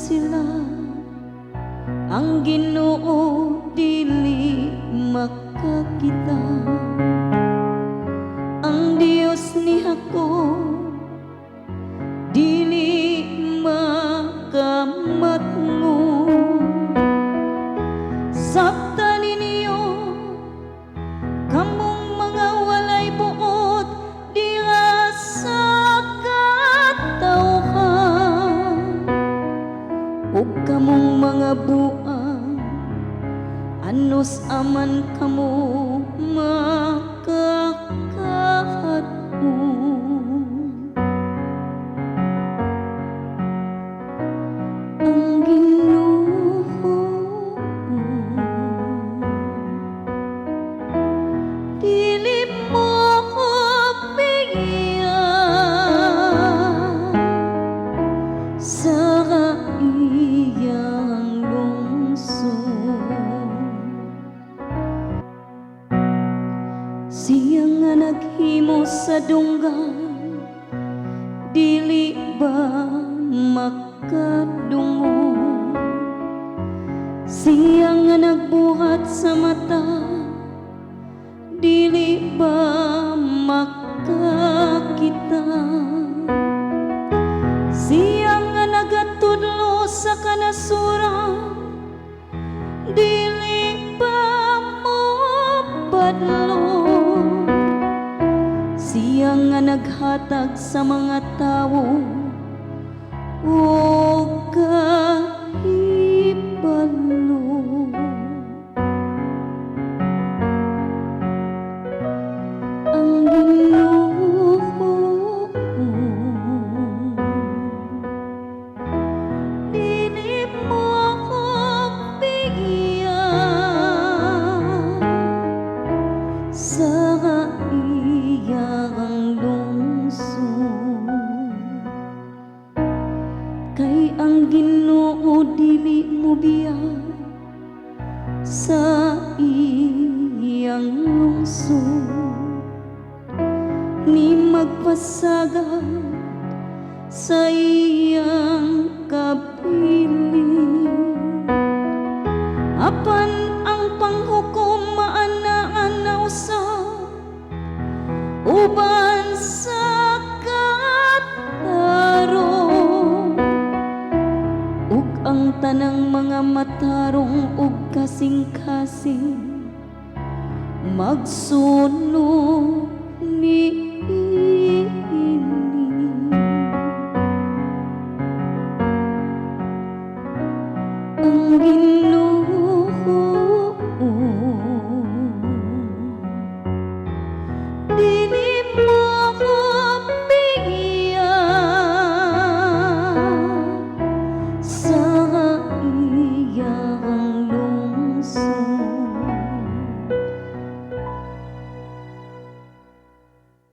sila, ang Ginoo dili makakita. Ang Dios ni ako dili makamatngo. Sabta ninyo kamong mga walay buot diha sa katawhan, ug kamong mga buang anos aman kamo makakahatmo. Ang Ginoo dili mo ko bigyan sa iyang lungsod. Siya nga naghimo sa dunggan, dili ba makadungo? Siya nga nagbuhat sa mata, dili ba makakita? Siya nga nagatudlo sa kanasuran, dili ba mo padlo? Siya nga naghatag sa mga tawo o kahibalo. Ang Ginoo dili mo ko bigyan sa iyang lungsod. Kay ang Ginoo dili mo biya sa iyang lungsod, ni magpasagad sa iyang kapiling. Apan ang panghukom maana-anaw sa uban sa katarong, ug ang tanang mga matarong ug kasing-kasing magsuno ni ang Ginoo dili mo ko bigyan sa iyang